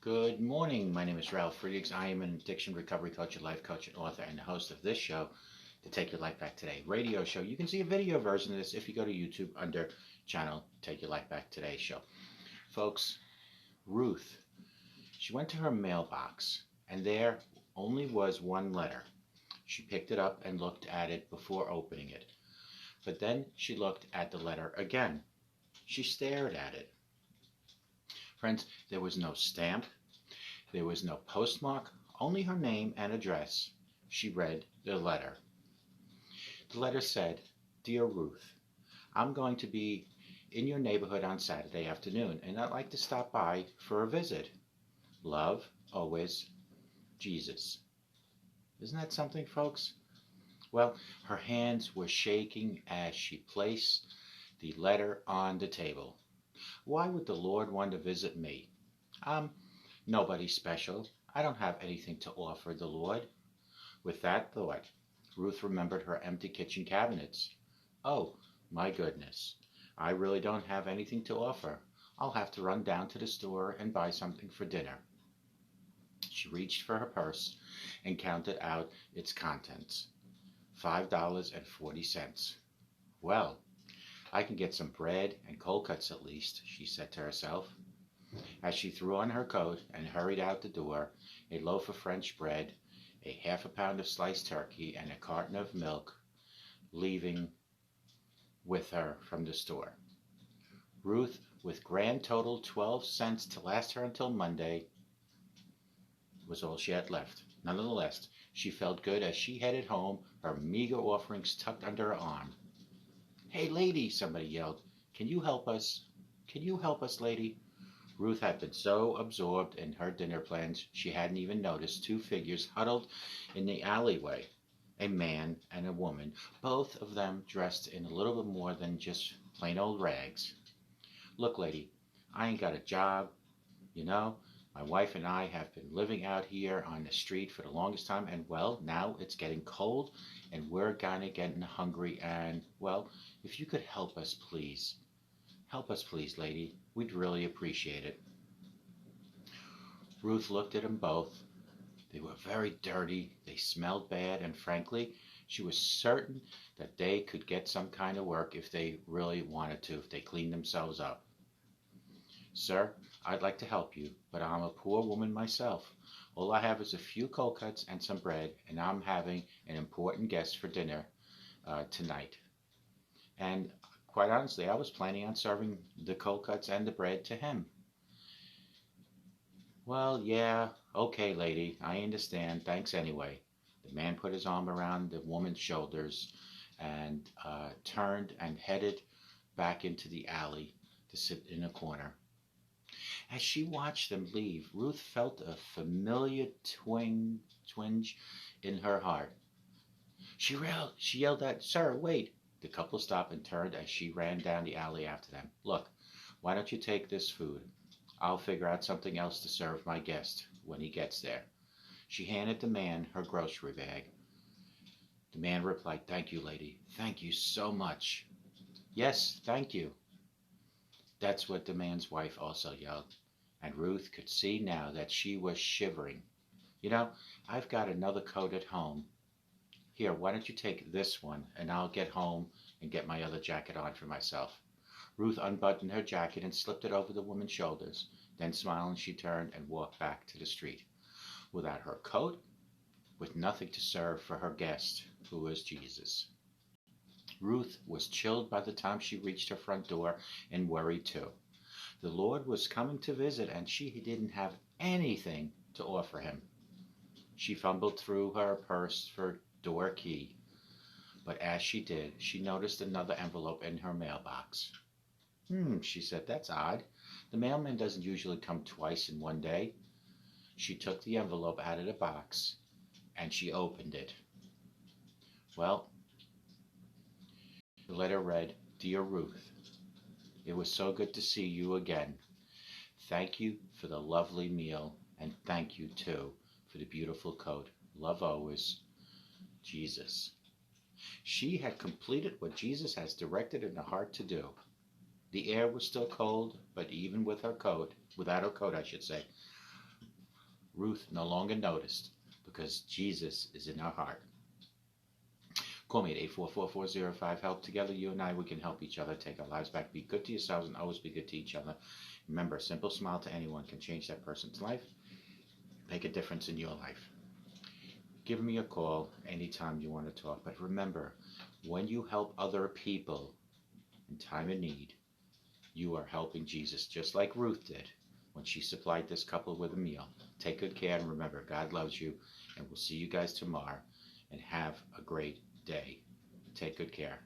Good morning. My name is Ralf Friedrichs. I am an addiction recovery coach, a life coach, and author, and the host of this show, the Take Your Life Back Today radio show. You can see a video version of this if you go to YouTube under channel Take Your Life Back Today show. Folks, Ruth, she went to her mailbox, and there only was one letter. She picked it up and looked at it before opening it. But then she looked at the letter again. She stared at it. Friends, there was no stamp, there was no postmark, only her name and address. She read the letter. The letter said, "Dear Ruth, I'm going to be in your neighborhood on Saturday afternoon, and I'd like to stop by for a visit. Love, always, Jesus." Isn't that something, folks? Well, her hands were shaking as she placed the letter on the table. Why would the Lord want to visit me? I'm nobody special. I don't have anything to offer the Lord. With that thought, Ruth remembered her empty kitchen cabinets. Oh, my goodness. I really don't have anything to offer. I'll have to run down to the store and buy something for dinner. She reached for her purse and counted out its contents. $5.40. Well, I can get some bread and cold cuts at least, she said to herself. As she threw on her coat and hurried out the door, a loaf of French bread, a half a pound of sliced turkey, and a carton of milk leaving with her from the store. Ruth, with grand total 12 cents to last her until Monday, was all she had left. Nonetheless, she felt good as she headed home, her meager offerings tucked under her arm. "Hey, lady," somebody yelled. "Can you help us? Can you help us, lady?" Ruth had been so absorbed in her dinner plans she hadn't even noticed two figures huddled in the alleyway, a man and a woman, both of them dressed in a little bit more than just plain old rags. "Look, lady, I ain't got a job. You know, my wife and I have been living out here on the street for the longest time, and, well, now it's getting cold, and we're kind of getting hungry, and, well, if you could help us, please. Help us, please, lady. We'd really appreciate it." Ruth looked at them both. They were very dirty, they smelled bad, and frankly, she was certain that they could get some kind of work if they really wanted to, if they cleaned themselves up. "Sir, I'd like to help you, but I'm a poor woman myself. All I have is a few cold cuts and some bread, and I'm having an important guest for dinner tonight. And quite honestly, I was planning on serving the cold cuts and the bread to him." "Well, yeah, okay, lady, I understand. Thanks anyway." The man put his arm around the woman's shoulders and turned and headed back into the alley to sit in a corner. As she watched them leave, Ruth felt a familiar twinge in her heart. She yelled out, "Sir, wait!" The couple stopped and turned as she ran down the alley after them. "Look, why don't you take this food? I'll figure out something else to serve my guest when he gets there." She handed the man her grocery bag. The man replied, "Thank you, lady. Thank you so much." "Yes, thank you." That's what the man's wife also yelled, and Ruth could see now that she was shivering. "You know, I've got another coat at home. Here, why don't you take this one, and I'll get home and get my other jacket on for myself." Ruth unbuttoned her jacket and slipped it over the woman's shoulders. Then, smiling, she turned and walked back to the street. Without her coat, with nothing to serve for her guest, who was Jesus. Ruth was chilled by the time she reached her front door and worried too. The Lord was coming to visit, and she didn't have anything to offer him. She fumbled through her purse for door key, but as she did, she noticed another envelope in her mailbox. She said, "That's odd. The mailman doesn't usually come twice in one day." She took the envelope out of the box, and she opened it. Well, the letter read, "Dear Ruth, it was so good to see you again. Thank you for the lovely meal, and thank you, too, for the beautiful coat. Love always, Jesus." She had completed what Jesus has directed in her heart to do. The air was still cold, but even with her coat, without her coat, Ruth no longer noticed because Jesus is in her heart. Call me at 844-405-HELP. Together, you and I, we can help each other take our lives back. Be good to yourselves and always be good to each other. Remember, a simple smile to anyone can change that person's life, make a difference in your life. Give me a call anytime you want to talk. But remember, when you help other people in time of need, you are helping Jesus, just like Ruth did when she supplied this couple with a meal. Take good care, and remember, God loves you, and we'll see you guys tomorrow, and have a great day. Take good care.